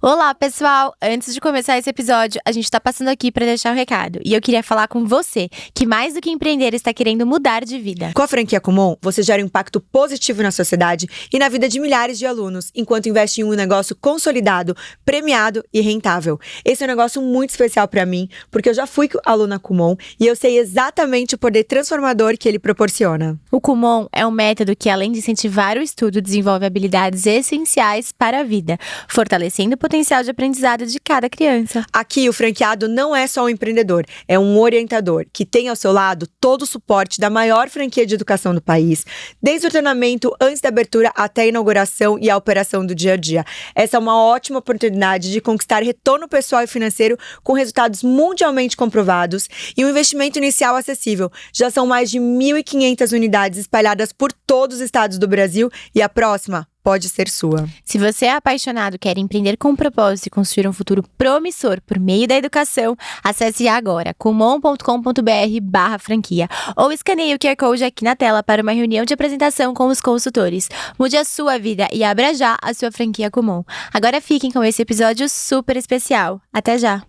Olá, pessoal! Antes de começar esse episódio, a gente tá passando aqui para deixar um recado. E eu queria falar com você, que mais do que empreender, está querendo mudar de vida. Com a franquia Kumon, você gera um impacto positivo na sociedade e na vida de milhares de alunos, enquanto investe em um negócio consolidado, premiado e rentável. Esse é um negócio muito especial para mim, porque eu já fui aluna Kumon e eu sei exatamente o poder transformador que ele proporciona. O Kumon é um método que, além de incentivar o estudo, desenvolve habilidades essenciais para a vida, fortalecendo o potencial de aprendizado de cada criança. Aqui, o franqueado não é só um empreendedor, é um orientador que tem ao seu lado todo o suporte da maior franquia de educação do país, desde o treinamento antes da abertura até a inauguração e a operação do dia a dia. Essa é uma ótima oportunidade de conquistar retorno pessoal e financeiro com resultados mundialmente comprovados e um investimento inicial acessível. Já são mais de 1.500 unidades espalhadas por todos os estados do Brasil e a próxima pode ser sua. Se você é apaixonado, quer empreender com propósito e construir um futuro promissor por meio da educação, acesse agora kumon.com.br/franquia ou escaneie o QR Code aqui na tela para uma reunião de apresentação com os consultores. Mude a sua vida e abra já a sua franquia Kumon. Agora fiquem com esse episódio super especial. Até já!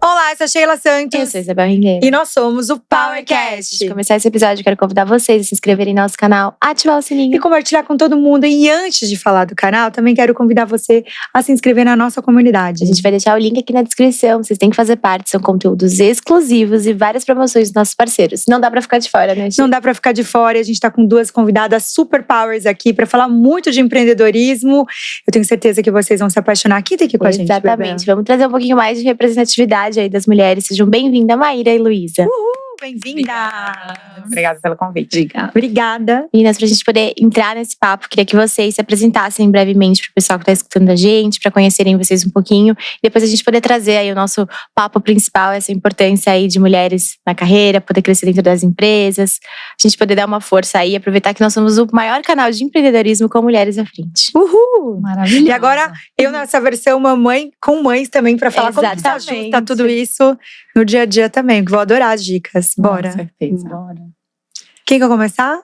Olá, eu sou a Sheila Santos. Eu sou a Isabel Ringueira. E nós somos o Antes PowerCast. de começar esse episódio, eu quero convidar vocês a se inscreverem no nosso canal, ativar o sininho. E compartilhar com todo mundo. E antes de falar do canal, também quero convidar você a se inscrever na nossa comunidade. A gente vai deixar o link aqui na descrição, vocês têm que fazer parte, são conteúdos exclusivos e várias promoções dos nossos parceiros. Não dá pra ficar de fora, né, Chi? Não dá pra ficar de fora. A gente tá com duas convidadas super powers aqui pra falar muito de empreendedorismo. Eu tenho certeza que vocês vão se apaixonar. Quem tá aqui com a gente, Exatamente. Vamos trazer um pouquinho mais de representatividade aí das mulheres. Sejam bem-vindas, Maíra e Luísa. Bem-vinda! Obrigada pelo convite. Obrigada. Meninas, pra gente poder entrar nesse papo, queria que vocês se apresentassem brevemente pro pessoal que tá escutando a gente, pra conhecerem vocês um pouquinho. E depois a gente poder trazer aí o nosso papo principal, essa importância aí de mulheres na carreira, poder crescer dentro das empresas. A gente poder dar uma força aí, aproveitar que nós somos o maior canal de empreendedorismo com mulheres à frente. Uhul! Maravilhoso. E agora, eu nessa versão mamãe com mães também, pra falar como que tá Exatamente. junto tudo isso no dia a dia também. Vou adorar as dicas. Bora. Com certeza. Bora. Quem quer começar?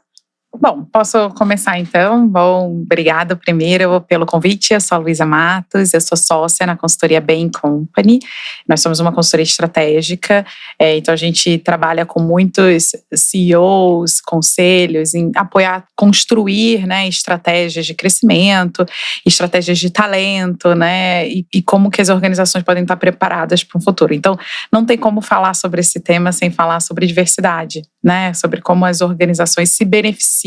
Bom, posso começar então? Bom, obrigada primeiro pelo convite. Eu sou a Luísa Matos, eu sou sócia na consultoria Bain Company. Nós somos uma consultoria estratégica, então a gente trabalha com muitos CEOs, conselhos, em apoiar, construir, né, estratégias de crescimento, estratégias de talento, né, e como que as organizações podem estar preparadas para o futuro. Então, não tem como falar sobre esse tema sem falar sobre diversidade, né, sobre como as organizações se beneficiam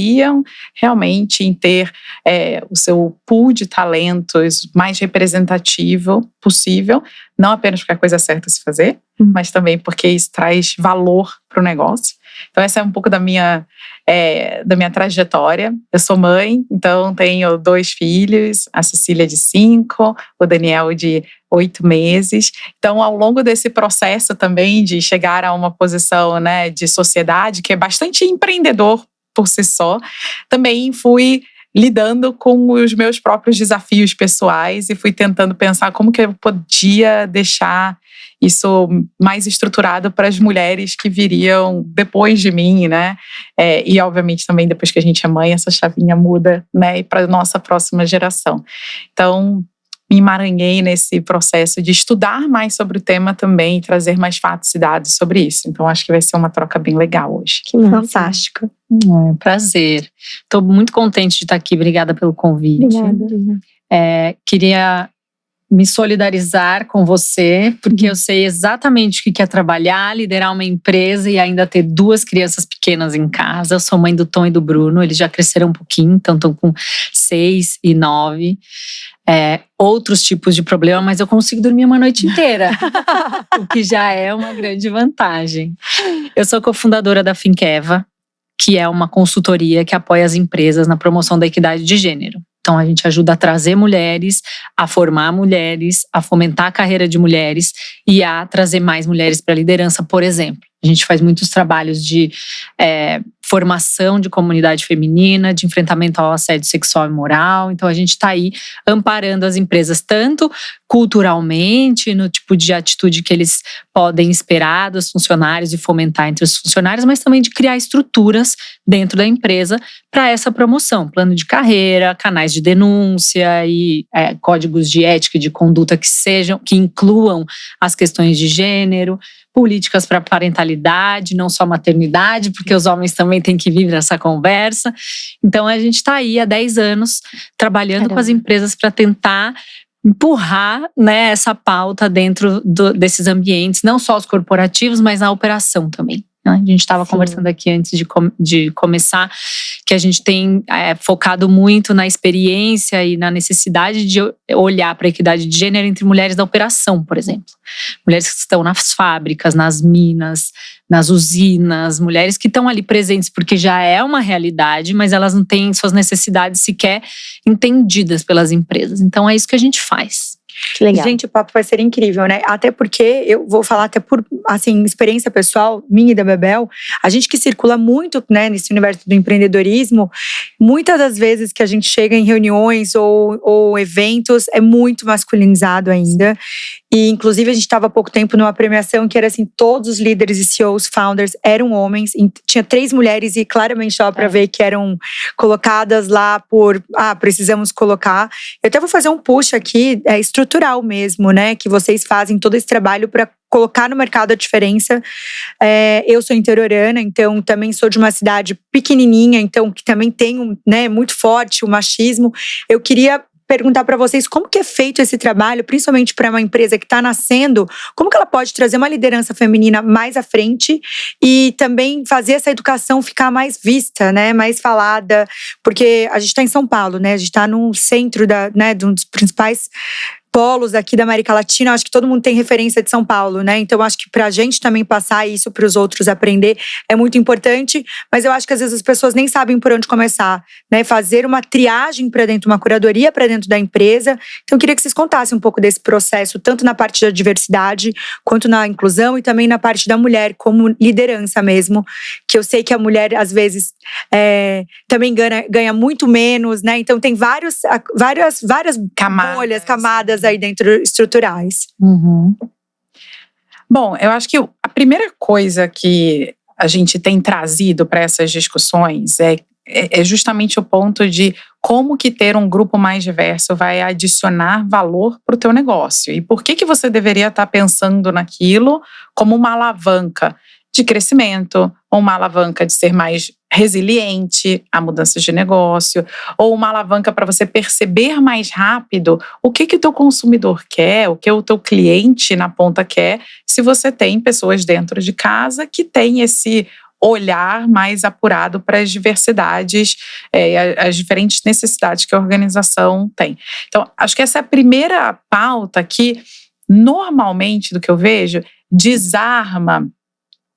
realmente em ter o seu pool de talentos mais representativo possível, não apenas porque é a coisa certa a se fazer, mas também porque isso traz valor para o negócio. Então essa é um pouco da minha trajetória. Eu sou mãe, então tenho 2 filhos, a Cecília de 5, o Daniel de 8 meses. Então, ao longo desse processo também de chegar a uma posição, né, de sociedade, que é bastante empreendedor por si só, também fui lidando com os meus próprios desafios pessoais e fui tentando pensar como que eu podia deixar isso mais estruturado para as mulheres que viriam depois de mim, né? E obviamente também depois que a gente é mãe, essa chavinha muda, né? E para a nossa próxima geração. Então, me emaranhei nesse processo de estudar mais sobre o tema também, trazer mais fatos e dados sobre isso. Então, acho que vai ser uma troca bem legal hoje. Que fantástico. Prazer. Estou muito contente de estar aqui. Obrigada pelo convite. Obrigada. Queria me solidarizar com você, porque eu sei exatamente o que é trabalhar, liderar uma empresa e ainda ter 2 crianças pequenas em casa. Eu sou mãe do Tom e do Bruno, eles já cresceram um pouquinho, então estão com 6 e 9. Outros tipos de problema, mas eu consigo dormir uma noite inteira, o que já é uma grande vantagem. Eu sou cofundadora da Finkeva, que é uma consultoria que apoia as empresas na promoção da equidade de gênero. Então, a gente ajuda a trazer mulheres, a formar mulheres, a fomentar a carreira de mulheres e a trazer mais mulheres para a liderança, por exemplo. A gente faz muitos trabalhos de formação de comunidade feminina, de enfrentamento ao assédio sexual e moral. Então, a gente está aí amparando as empresas tanto culturalmente, no tipo de atitude que eles podem esperar dos funcionários e fomentar entre os funcionários, mas também de criar estruturas dentro da empresa para essa promoção. Plano de carreira, canais de denúncia e códigos de ética e de conduta que incluam as questões de gênero, políticas para parentalidade, não só maternidade, porque os homens também têm que vir nessa conversa. Então, a gente está aí há 10 anos trabalhando com as empresas para tentar empurrar, né, essa pauta dentro desses ambientes, não só os corporativos, mas na operação também. A gente estava conversando aqui antes de começar que a gente tem focado muito na experiência e na necessidade de olhar para a equidade de gênero entre mulheres da operação, por exemplo. Mulheres que estão nas fábricas, nas minas, nas usinas, mulheres que estão ali presentes porque já é uma realidade, mas elas não têm suas necessidades sequer entendidas pelas empresas. Então é isso que a gente faz. Que legal. Gente, o papo vai ser incrível, né? Até porque, eu vou falar até por, assim, experiência pessoal minha e da Bebel, a gente que circula muito, né, nesse universo do empreendedorismo, muitas das vezes que a gente chega em reuniões ou eventos, é muito masculinizado ainda. E, inclusive, a gente estava há pouco tempo numa premiação que era assim, todos os líderes e CEOs, founders, eram homens. Tinha 3 mulheres e claramente dava para ver que eram colocadas lá por, precisamos colocar. Eu até vou fazer um push aqui, estrutural mesmo, né? Que vocês fazem todo esse trabalho para colocar no mercado a diferença. Eu sou interiorana, então também sou de uma cidade pequenininha, então que também tem, né, muito forte o machismo. Eu queria perguntar para vocês como que é feito esse trabalho, principalmente para uma empresa que está nascendo, como que ela pode trazer uma liderança feminina mais à frente e também fazer essa educação ficar mais vista, né, mais falada, porque a gente está em São Paulo, né, a gente está no centro de um dos principais polos aqui da América Latina, acho que todo mundo tem referência de São Paulo, né? Então acho que pra gente também passar isso para os outros aprender é muito importante, mas eu acho que às vezes as pessoas nem sabem por onde começar, né? Fazer uma triagem para dentro, uma curadoria para dentro da empresa. Então eu queria que vocês contassem um pouco desse processo, tanto na parte da diversidade, quanto na inclusão e também na parte da mulher como liderança mesmo, que eu sei que a mulher às vezes também ganha muito menos, né? Então tem várias camadas aí dentro estruturais. Uhum. Bom, eu acho que a primeira coisa que a gente tem trazido para essas discussões é justamente o ponto de como que ter um grupo mais diverso vai adicionar valor para o teu negócio. E por que você deveria estar pensando naquilo como uma alavanca de crescimento, ou uma alavanca de ser mais resiliente a mudanças de negócio, ou uma alavanca para você perceber mais rápido o que o teu consumidor quer, o que o teu cliente na ponta quer, se você tem pessoas dentro de casa que têm esse olhar mais apurado para as diversidades, as diferentes necessidades que a organização tem. Então, acho que essa é a primeira pauta que, normalmente, do que eu vejo, desarma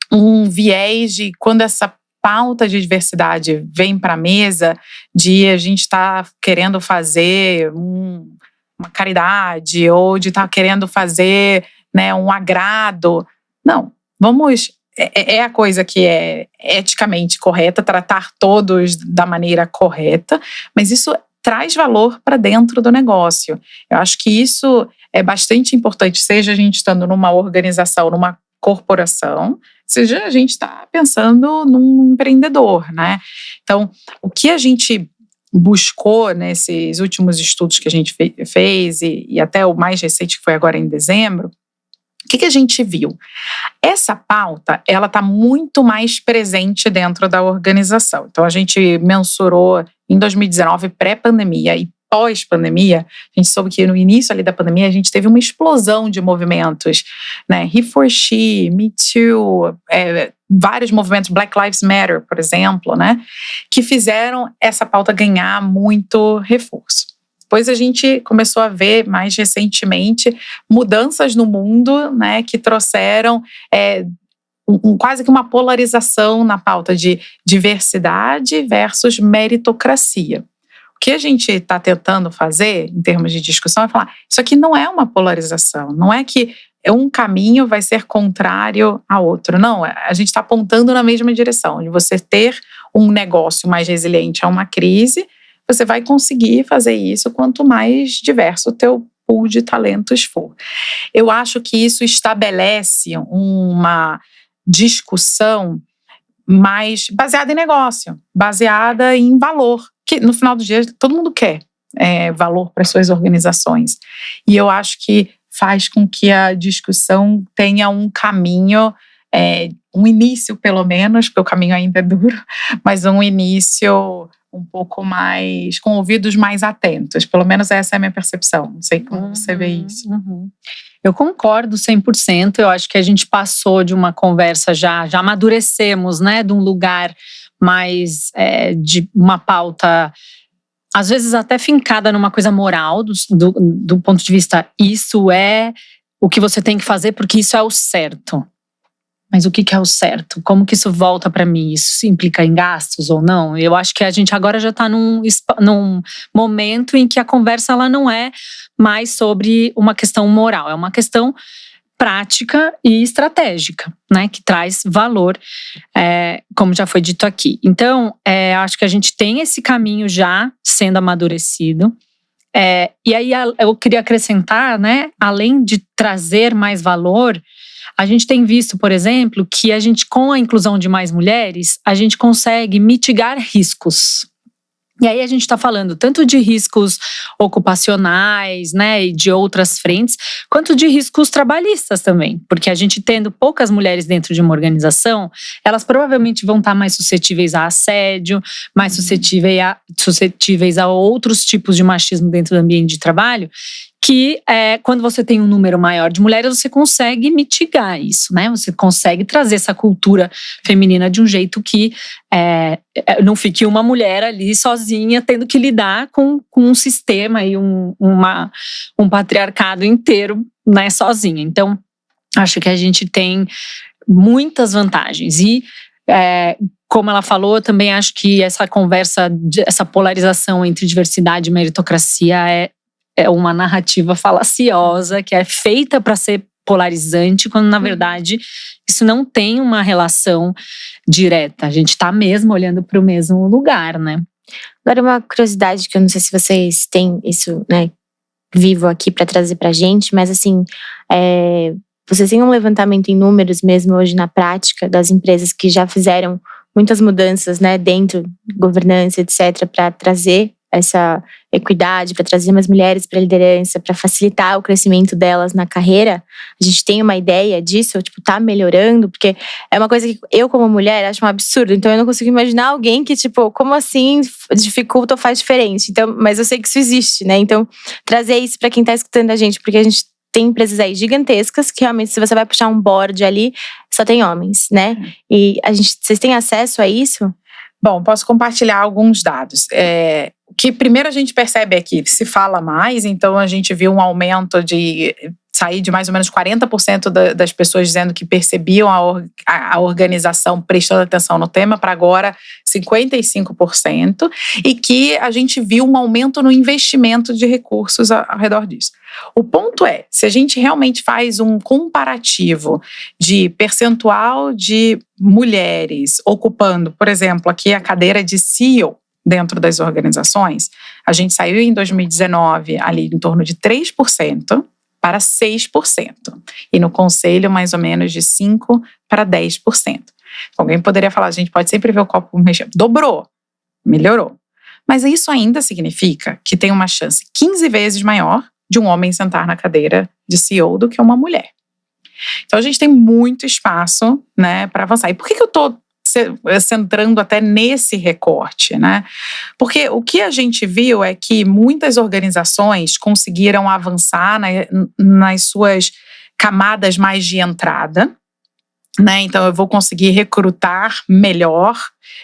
um viés de quando essa pauta de diversidade vem para a mesa, de a gente estar querendo fazer uma caridade ou de estar querendo fazer, né, um agrado. Não, vamos... É a coisa que é eticamente correta, tratar todos da maneira correta, mas isso traz valor para dentro do negócio. Eu acho que isso é bastante importante, seja a gente estando numa organização, numa corporação, seja a gente está pensando num empreendedor, né? Então, o que a gente buscou nesses últimos estudos que a gente fez e até o mais recente que foi agora em dezembro, o que a gente viu? Essa pauta, ela está muito mais presente dentro da organização. Então, a gente mensurou em 2019, pré-pandemia e pós-pandemia, a gente soube que no início ali da pandemia a gente teve uma explosão de movimentos, né? He4She, Me Too, vários movimentos, Black Lives Matter, por exemplo, né? Que fizeram essa pauta ganhar muito reforço. Depois a gente começou a ver mais recentemente mudanças no mundo, né? Que trouxeram quase que uma polarização na pauta de diversidade versus meritocracia. O que a gente está tentando fazer, em termos de discussão, é falar, isso aqui não é uma polarização, não é que um caminho vai ser contrário ao outro. Não, a gente está apontando na mesma direção. De você ter um negócio mais resiliente a uma crise, você vai conseguir fazer isso quanto mais diverso o teu pool de talentos for. Eu acho que isso estabelece uma discussão mais baseada em negócio, baseada em valor, que no final do dia todo mundo quer valor para suas organizações. E eu acho que faz com que a discussão tenha um caminho, um início pelo menos, porque o caminho ainda é duro, mas um início um pouco mais, com ouvidos mais atentos. Pelo menos essa é a minha percepção. Não sei como você vê isso. Eu concordo 100%. Eu acho que a gente passou de uma conversa, já amadurecemos, né? De um lugar mais de uma pauta, às vezes até fincada numa coisa moral, do ponto de vista, isso é o que você tem que fazer porque isso é o certo. Mas o que é o certo? Como que isso volta para mim? Isso implica em gastos ou não? Eu acho que a gente agora já está num momento em que a conversa ela não é mais sobre uma questão moral, é uma questão prática e estratégica, né? Que traz valor, como já foi dito aqui. Então, acho que a gente tem esse caminho já sendo amadurecido. E aí eu queria acrescentar, né? Além de trazer mais valor, a gente tem visto, por exemplo, que a gente, com a inclusão de mais mulheres, a gente consegue mitigar riscos. E aí a gente está falando tanto de riscos ocupacionais, né, e de outras frentes, quanto de riscos trabalhistas também. Porque a gente tendo poucas mulheres dentro de uma organização, elas provavelmente vão estar mais suscetíveis a assédio, mais suscetíveis a outros tipos de machismo dentro do ambiente de trabalho, que quando você tem um número maior de mulheres, você consegue mitigar isso, né? Você consegue trazer essa cultura feminina de um jeito que não fique uma mulher ali sozinha tendo que lidar com um sistema e um patriarcado inteiro, né, sozinha. Então, acho que a gente tem muitas vantagens e como ela falou, eu também acho que essa conversa, essa polarização entre diversidade e meritocracia é uma narrativa falaciosa que é feita para ser polarizante, quando na verdade isso não tem uma relação direta. A gente está mesmo olhando para o mesmo lugar, né? Agora, uma curiosidade que eu não sei se vocês têm isso, né, vivo aqui para trazer para a gente, mas assim, vocês têm um levantamento em números mesmo hoje na prática das empresas que já fizeram muitas mudanças, né, dentro de governança, etc., para trazer essa equidade, para trazer mais mulheres para a liderança, para facilitar o crescimento delas na carreira? A gente tem uma ideia disso? Tipo, tá melhorando? Porque é uma coisa que eu, como mulher, acho um absurdo. Então, eu não consigo imaginar alguém que, tipo, como assim dificulta ou faz diferente? Então, mas eu sei que isso existe, né? Então, trazer isso para quem tá escutando a gente, porque a gente tem empresas aí gigantescas que realmente, se você vai puxar um board ali, só tem homens, né? E vocês têm acesso a isso? Bom, posso compartilhar alguns dados. O que primeiro a gente percebe é que se fala mais, então a gente viu um aumento de sair de mais ou menos 40% das pessoas dizendo que percebiam a organização prestando atenção no tema, para agora 55%, e que a gente viu um aumento no investimento de recursos ao redor disso. O ponto é, se a gente realmente faz um comparativo de percentual de mulheres ocupando, por exemplo, aqui a cadeira de CEO dentro das organizações, a gente saiu em 2019 ali em torno de 3%, para 6%. E no conselho, mais ou menos de 5% para 10%. Alguém poderia falar, a gente pode sempre ver o copo mexendo. Dobrou, melhorou. Mas isso ainda significa que tem uma chance 15 vezes maior de um homem sentar na cadeira de CEO do que uma mulher. Então a gente tem muito espaço, né, para avançar. E por que eu estou centrando até nesse recorte, né? Porque o que a gente viu é que muitas organizações conseguiram avançar nas suas camadas mais de entrada, né? Então eu vou conseguir recrutar melhor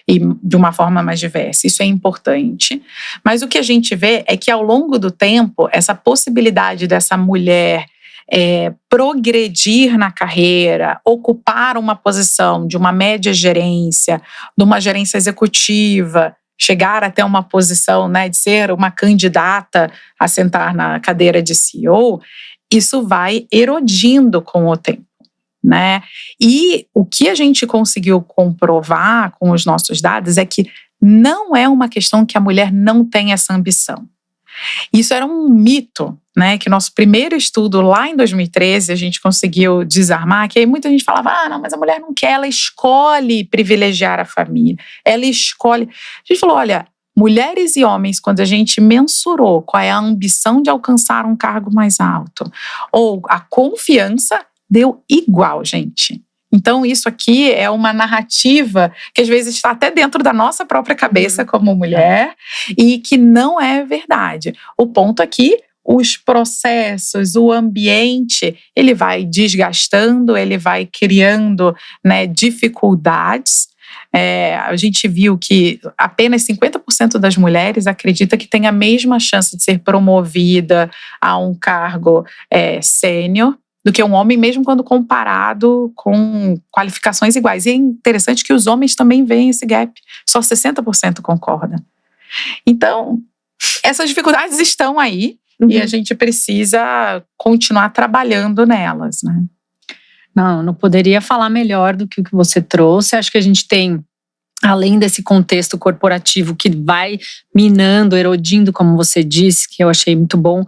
e de uma forma mais diversa. Isso é importante. Mas o que a gente vê é que ao longo do tempo, essa possibilidade dessa mulher progredir na carreira, ocupar uma posição de uma média gerência, de uma gerência executiva, chegar até uma posição, né, de ser uma candidata a sentar na cadeira de CEO, isso vai erodindo com o tempo, né? E o que a gente conseguiu comprovar com os nossos dados é que não é uma questão que a mulher não tem essa ambição. Isso era um mito, né? Que nosso primeiro estudo lá em 2013 a gente conseguiu desarmar, que aí muita gente falava, não, mas a mulher não quer, ela escolhe privilegiar a família, ela escolhe. A gente falou, olha, mulheres e homens, quando a gente mensurou qual é a ambição de alcançar um cargo mais alto, ou a confiança, deu igual, gente. Então, isso aqui é uma narrativa que às vezes está até dentro da nossa própria cabeça como mulher e que não é verdade. O ponto aqui, os processos, o ambiente, ele vai desgastando, ele vai criando, né, dificuldades. A gente viu que apenas 50% das mulheres acredita que tem a mesma chance de ser promovida a um cargo sênior do que um homem, mesmo quando comparado com qualificações iguais. E é interessante que os homens também veem esse gap. Só 60% concordam. Então, essas dificuldades estão aí e a gente precisa continuar trabalhando nelas, né? Não poderia falar melhor do que o que você trouxe. Acho que a gente tem, além desse contexto corporativo que vai minando, erodindo, como você disse, que eu achei muito bom,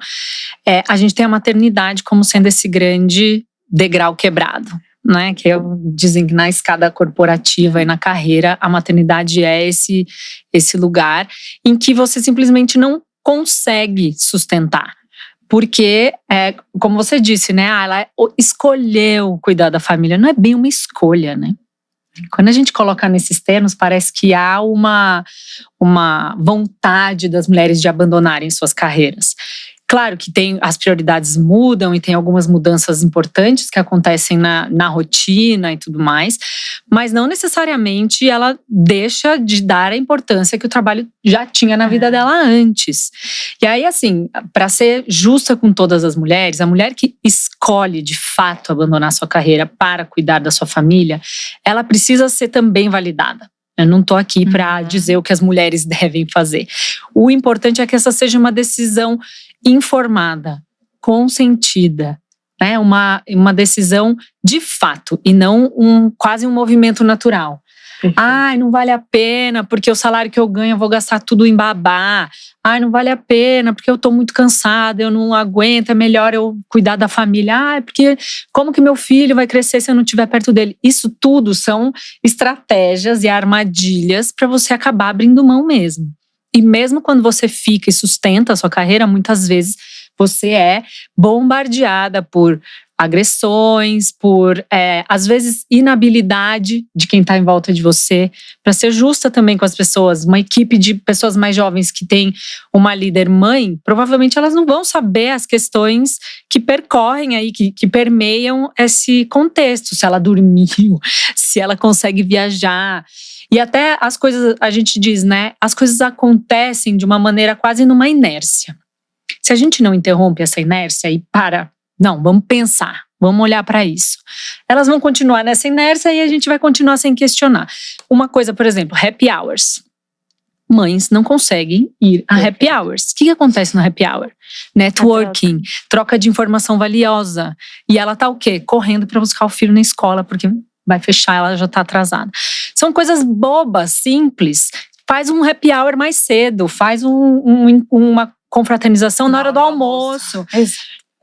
a gente tem a maternidade como sendo esse grande degrau quebrado, né? Que dizem que na escada corporativa e na carreira, a maternidade é esse lugar em que você simplesmente não consegue sustentar. Porque, como você disse, né? Ela escolheu cuidar da família. Não é bem uma escolha, né? Quando a gente coloca nesses termos, parece que há uma vontade das mulheres de abandonarem suas carreiras. Claro que as prioridades mudam e tem algumas mudanças importantes que acontecem na rotina e tudo mais, mas não necessariamente ela deixa de dar a importância que o trabalho já tinha na vida dela antes. E aí, assim, para ser justa com todas as mulheres, a mulher que escolhe de fato abandonar sua carreira para cuidar da sua família, ela precisa ser também validada. Eu não estou aqui para dizer o que as mulheres devem fazer. O importante é que essa seja uma decisão informada, consentida, né? Uma decisão de fato e não quase um movimento natural. Ai, não vale a pena porque o salário que eu ganho eu vou gastar tudo em babá. Ai, não vale a pena porque eu tô muito cansada, eu não aguento, é melhor eu cuidar da família. Ai, porque como que meu filho vai crescer se eu não estiver perto dele? Isso tudo são estratégias e armadilhas para você acabar abrindo mão mesmo. E mesmo quando você fica e sustenta a sua carreira, muitas vezes você é bombardeada por agressões, por, às vezes, inabilidade de quem está em volta de você. Para ser justa também com as pessoas, uma equipe de pessoas mais jovens que tem uma líder mãe, provavelmente elas não vão saber as questões que percorrem aí, que permeiam esse contexto. Se ela dormiu, se ela consegue viajar. E até as coisas, a gente diz, né? As coisas acontecem de uma maneira quase numa inércia. Se a gente não interrompe essa inércia e não, vamos pensar, vamos olhar para isso. Elas vão continuar nessa inércia e a gente vai continuar sem questionar. Uma coisa, por exemplo, happy hours. Mães não conseguem ir a happy hours. O que acontece no happy hour? Networking, troca de informação valiosa. E ela tá o quê? Correndo para buscar o filho na escola, porque vai fechar, ela já tá atrasada. São coisas bobas, simples. Faz um happy hour mais cedo, faz uma confraternização na hora do almoço.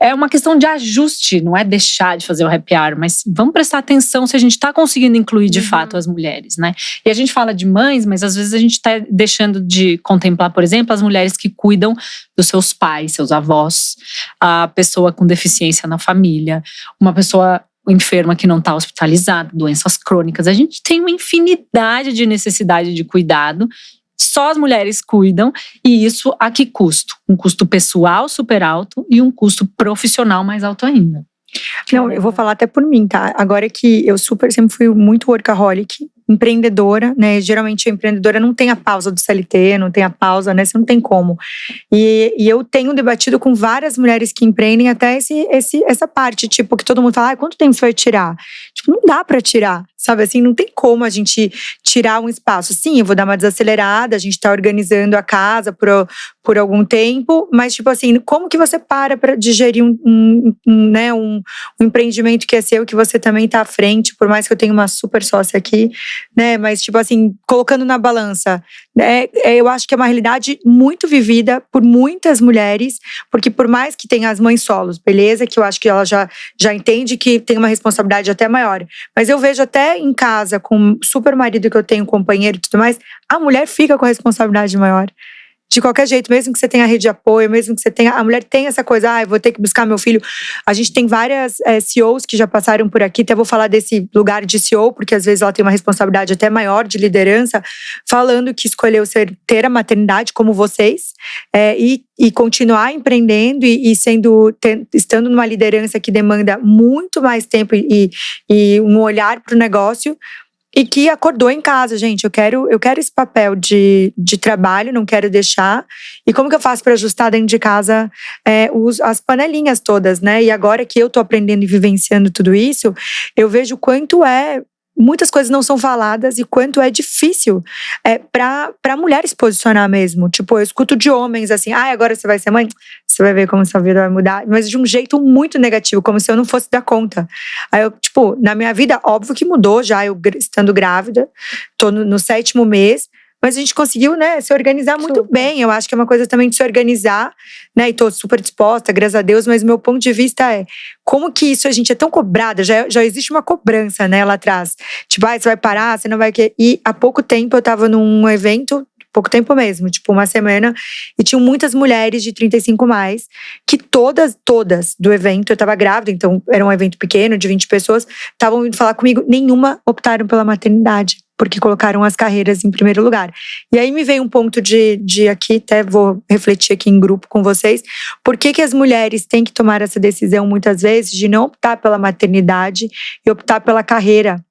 É uma questão de ajuste, não é deixar de fazer o happy hour, mas vamos prestar atenção se a gente está conseguindo incluir de fato as mulheres, né? E a gente fala de mães, mas às vezes a gente está deixando de contemplar, por exemplo, as mulheres que cuidam dos seus pais, seus avós, a pessoa com deficiência na família, uma pessoa enferma que não está hospitalizada, doenças crônicas. A gente tem uma infinidade de necessidade de cuidado. Só as mulheres cuidam, e isso a que custo? Um custo pessoal super alto e um custo profissional mais alto ainda. Não, eu vou falar até por mim, tá? Agora que eu sempre fui muito workaholic, empreendedora, né? Geralmente a empreendedora não tem a pausa do CLT, não tem a pausa, né? Você não tem como. E eu tenho debatido com várias mulheres que empreendem até essa parte, tipo, que todo mundo fala, quanto tempo você vai tirar? Tipo, não dá pra tirar. sabe assim? Não tem como a gente tirar um espaço. Sim, eu vou dar uma desacelerada, a gente tá organizando a casa por algum tempo, mas tipo assim, como que você para digerir um empreendimento que é seu, que você também tá à frente, por mais que eu tenha uma super sócia aqui, né? Mas tipo assim, colocando na balança, né? Eu acho que é uma realidade muito vivida por muitas mulheres, porque por mais que tenha as mães solos, beleza, que eu acho que ela já entende que tem uma responsabilidade até maior, mas eu vejo até em casa, com o super marido que eu tenho, companheiro e tudo mais, a mulher fica com a responsabilidade maior. De qualquer jeito, mesmo que você tenha rede de apoio, mesmo que você tenha… A mulher tem essa coisa, eu vou ter que buscar meu filho. A gente tem várias CEOs que já passaram por aqui, até vou falar desse lugar de CEO, porque às vezes ela tem uma responsabilidade até maior de liderança, falando que escolheu ter a maternidade como vocês, e continuar empreendendo e estando numa liderança que demanda muito mais tempo e um olhar para o negócio. E que acordou em casa, gente. Eu quero esse papel de trabalho, não quero deixar. E como que eu faço para ajustar dentro de casa as panelinhas todas, né? E agora que eu tô aprendendo e vivenciando tudo isso, eu vejo o quanto muitas coisas não são faladas e quanto é difícil para mulher se posicionar mesmo. Tipo, eu escuto de homens assim, agora você vai ser mãe? Você vai ver como sua vida vai mudar. Mas de um jeito muito negativo, como se eu não fosse dar conta. Aí eu, tipo, na minha vida, óbvio que mudou já, eu estando grávida, tô no 7º mês, mas a gente conseguiu, né, se organizar muito bem. Eu acho que é uma coisa também de se organizar, né, e tô super disposta, graças a Deus, mas meu ponto de vista é como que isso a gente é tão cobrada, já existe uma cobrança, né, lá atrás. Tipo, você vai parar, você não vai… E há pouco tempo eu tava num evento, pouco tempo mesmo, tipo uma semana, e tinham muitas mulheres de 35 mais, que todas do evento, eu tava grávida, então era um evento pequeno, de 20 pessoas, estavam vindo falar comigo, nenhuma optaram pela maternidade, porque colocaram as carreiras em primeiro lugar. E aí me veio um ponto de aqui, até vou refletir aqui em grupo com vocês, por que as mulheres têm que tomar essa decisão muitas vezes de não optar pela maternidade e optar pela carreira?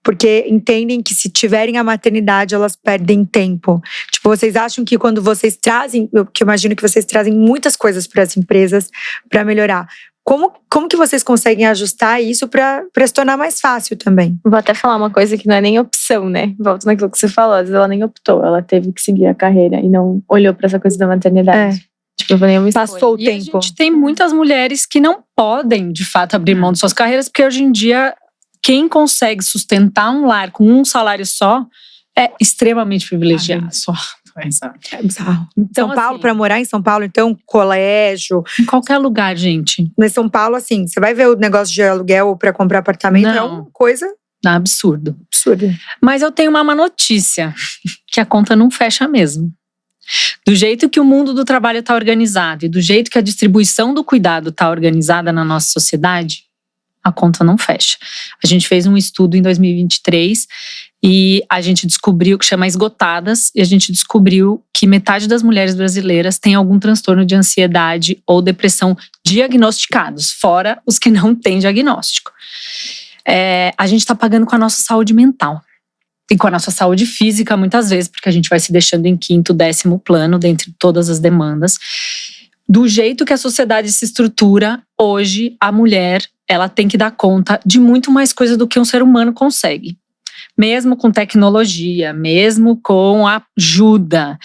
Porque entendem que se tiverem a maternidade, elas perdem tempo. Tipo, vocês acham que quando vocês trazem… Eu imagino que vocês trazem muitas coisas para as empresas para melhorar. Como que vocês conseguem ajustar isso para se tornar mais fácil também? Vou até falar uma coisa que não é nem opção, né? Volto naquilo que você falou. Às vezes ela nem optou. Ela teve que seguir a carreira e não olhou para essa coisa da maternidade. Tipo, foi nenhuma escolha. Passou o tempo. A gente tem muitas mulheres que não podem, de fato, abrir mão de suas carreiras, porque hoje em dia… Quem consegue sustentar um lar com um salário só é extremamente privilegiado. É bizarro. Então, São Paulo, assim, para morar em São Paulo, então, colégio. em qualquer lugar, gente. Mas São Paulo, assim, você vai ver o negócio de aluguel para comprar apartamento, é uma coisa Absurdo. absurda. Mas eu tenho uma má notícia, que a conta não fecha mesmo. Do jeito que o mundo do trabalho está organizado e do jeito que a distribuição do cuidado está organizada na nossa sociedade, a conta não fecha. A gente fez um estudo em 2023 e a gente descobriu, que chama Esgotadas, e a gente descobriu que metade das mulheres brasileiras tem algum transtorno de ansiedade ou depressão diagnosticados, fora os que não têm diagnóstico. A gente está pagando com a nossa saúde mental. E com a nossa saúde física, muitas vezes, porque a gente vai se deixando em 5º, 10º plano, dentre todas as demandas. Do jeito que a sociedade se estrutura, hoje, a mulher… ela tem que dar conta de muito mais coisa do que um ser humano consegue. Mesmo com tecnologia, mesmo com ajuda.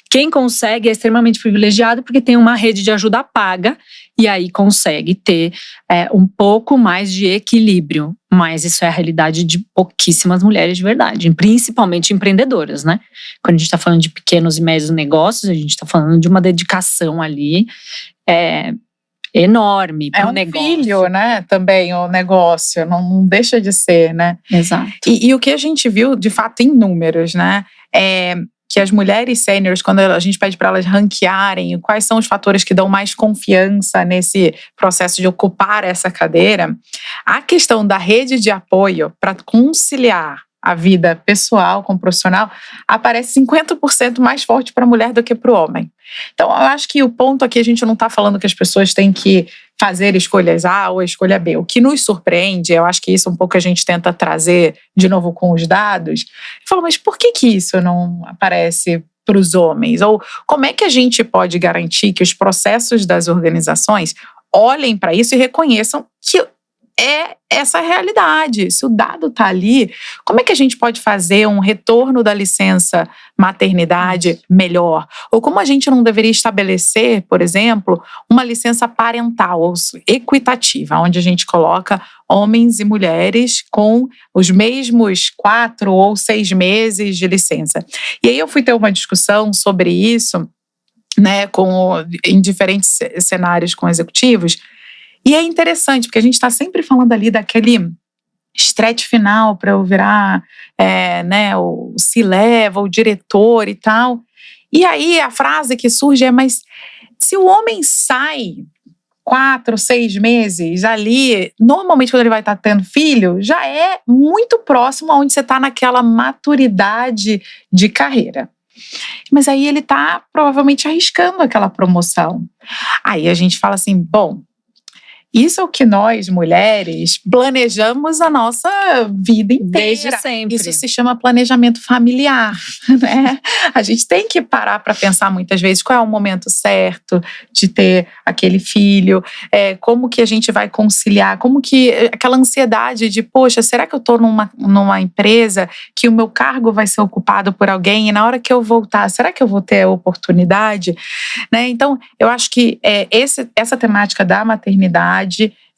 Quem consegue é extremamente privilegiado porque tem uma rede de ajuda paga e aí consegue ter um pouco mais de equilíbrio. Mas isso é a realidade de pouquíssimas mulheres de verdade, principalmente empreendedoras, né? Quando a gente está falando de pequenos e médios negócios, a gente está falando de uma dedicação ali enorme para o negócio. É um filho, né, também o negócio, não deixa de ser, né? Exato. E o que a gente viu, de fato, em números, né, que as mulheres sêniores, quando a gente pede para elas ranquearem quais são os fatores que dão mais confiança nesse processo de ocupar essa cadeira, a questão da rede de apoio para conciliar a vida pessoal com profissional aparece 50% mais forte para a mulher do que para o homem. Então, eu acho que o ponto aqui, a gente não está falando que as pessoas têm que fazer escolhas A ou a escolha B. O que nos surpreende, eu acho que isso um pouco a gente tenta trazer de novo com os dados, fala, mas por que isso não aparece para os homens? Ou como é que a gente pode garantir que os processos das organizações olhem para isso e reconheçam que é essa realidade. Se o dado está ali, como é que a gente pode fazer um retorno da licença maternidade melhor? Ou como a gente não deveria estabelecer, por exemplo, uma licença parental ou equitativa, onde a gente coloca homens e mulheres com os mesmos 4 ou 6 meses de licença. E aí eu fui ter uma discussão sobre isso, né, em diferentes cenários com executivos. E é interessante, porque a gente está sempre falando ali daquele stretch final para eu virar o C-level, o diretor e tal. E aí a frase que surge é, mas se o homem sai 4, 6 meses ali, normalmente quando ele vai estar tendo filho, já é muito próximo aonde você está naquela maturidade de carreira. Mas aí ele está provavelmente arriscando aquela promoção. Aí a gente fala assim, bom, isso é o que nós, mulheres, planejamos a nossa vida inteira. Desde sempre. Isso se chama planejamento familiar, né? A gente tem que parar para pensar muitas vezes qual é o momento certo de ter aquele filho, como que a gente vai conciliar, como que aquela ansiedade de, poxa, será que eu estou numa empresa que o meu cargo vai ser ocupado por alguém e na hora que eu voltar, será que eu vou ter a oportunidade? Né? Então, eu acho que essa temática da maternidade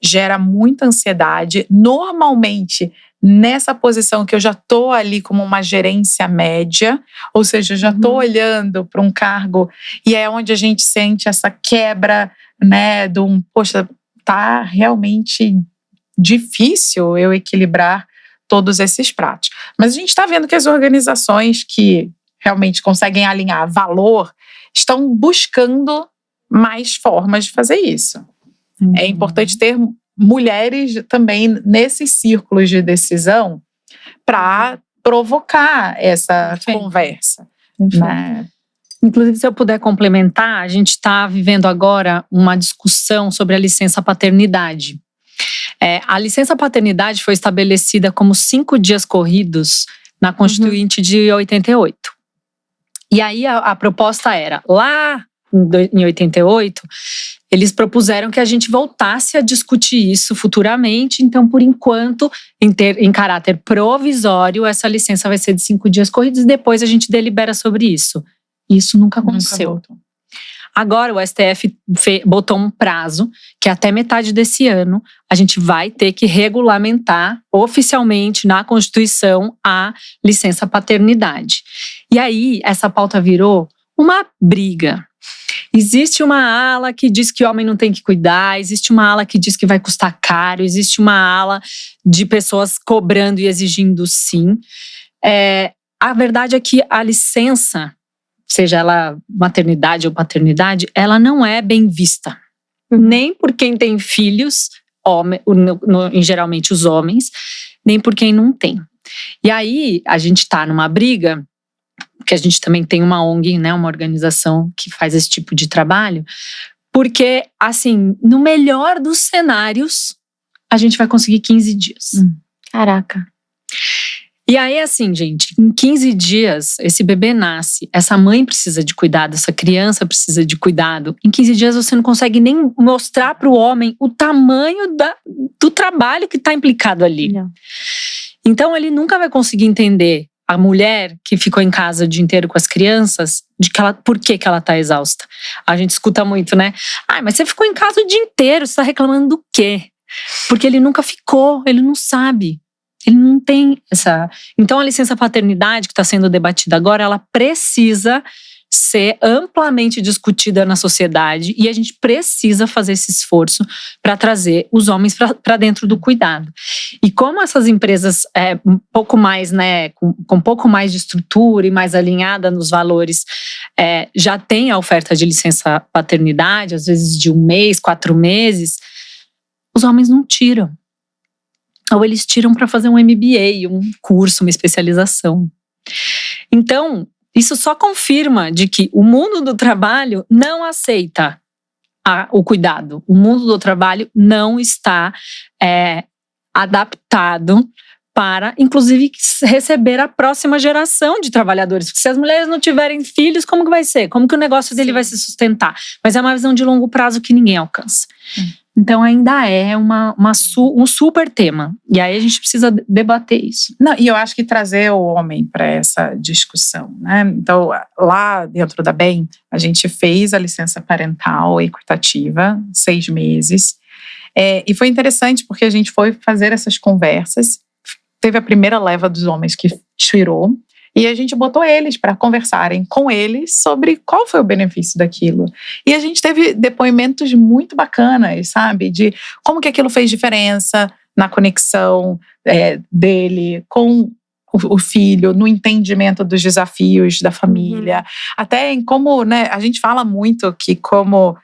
gera muita ansiedade. Normalmente, nessa posição que eu já estou ali como uma gerência média, ou seja, eu já estou olhando para um cargo e é onde a gente sente essa quebra, né, poxa, tá realmente difícil eu equilibrar todos esses pratos. Mas a gente está vendo que as organizações que realmente conseguem alinhar valor estão buscando mais formas de fazer isso. É importante ter mulheres também nesses círculos de decisão para provocar essa conversa. Né? Inclusive, se eu puder complementar, a gente está vivendo agora uma discussão sobre a licença paternidade. A licença paternidade foi estabelecida como 5 dias corridos na Constituinte de 88. E aí a proposta era, lá em 88, eles propuseram que a gente voltasse a discutir isso futuramente. Então, por enquanto, em caráter provisório, essa licença vai ser de 5 dias corridos e depois a gente delibera sobre isso. Isso nunca aconteceu. Agora, o STF botou um prazo que até metade desse ano a gente vai ter que regulamentar oficialmente na Constituição a licença paternidade. E aí, essa pauta virou uma briga. Existe uma ala que diz que o homem não tem que cuidar, existe uma ala que diz que vai custar caro, existe uma ala de pessoas cobrando e exigindo sim. A verdade é que a licença, seja ela maternidade ou paternidade, ela não é bem vista. Nem por quem tem filhos, geralmente os homens, nem por quem não tem. E aí a gente está numa briga, que a gente também tem uma ONG, né, uma organização que faz esse tipo de trabalho, porque, assim, no melhor dos cenários, a gente vai conseguir 15 dias. Caraca. E aí, assim, gente, em 15 dias, esse bebê nasce, essa mãe precisa de cuidado, essa criança precisa de cuidado. Em 15 dias, você não consegue nem mostrar para o homem o tamanho do trabalho que está implicado ali. Não. Então, ele nunca vai conseguir entender a mulher que ficou em casa o dia inteiro com as crianças, por que ela tá exausta. A gente escuta muito, né? Mas você ficou em casa o dia inteiro, você tá reclamando do quê? Porque ele nunca ficou, ele não sabe. Ele não tem essa... Então, a licença paternidade que está sendo debatida agora, ela precisa ser amplamente discutida na sociedade e a gente precisa fazer esse esforço para trazer os homens para dentro do cuidado. E como essas empresas um pouco mais, né, com um pouco mais de estrutura e mais alinhada nos valores, já tem a oferta de licença paternidade, às vezes de 1 mês, 4 meses, os homens não tiram. Ou eles tiram para fazer um MBA, um curso, uma especialização. Então, isso só confirma de que o mundo do trabalho não aceita o cuidado. O mundo do trabalho não está adaptado para, inclusive, receber a próxima geração de trabalhadores. Porque se as mulheres não tiverem filhos, como que vai ser? Como que o negócio dele vai se sustentar? Mas é uma visão de longo prazo que ninguém alcança. Então ainda é um super tema. E aí a gente precisa debater isso. Não, e eu acho que trazer o homem para essa discussão, né? Então, lá dentro da BEM, a gente fez a licença parental equitativa, 6 meses. E foi interessante porque a gente foi fazer essas conversas. Teve a primeira leva dos homens que tirou. E a gente botou eles para conversarem com eles sobre qual foi o benefício daquilo. E a gente teve depoimentos muito bacanas, sabe? De como que aquilo fez diferença na conexão dele com o filho, no entendimento dos desafios da família. Até em como, né? A gente fala muito que como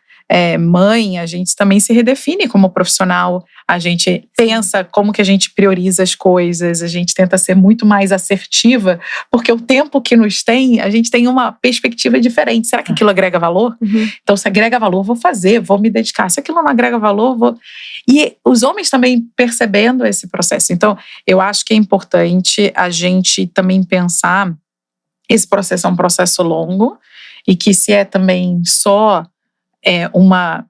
mãe, a gente também se redefine como profissional. A gente pensa como que a gente prioriza as coisas, a gente tenta ser muito mais assertiva, porque o tempo que nos tem, a gente tem uma perspectiva diferente. Será que aquilo agrega valor? Então, se agrega valor, vou fazer, vou me dedicar. Se aquilo não agrega valor, vou... E os homens também percebendo esse processo. Então, eu acho que é importante a gente também pensar, esse processo é um processo longo, e que se é também só uma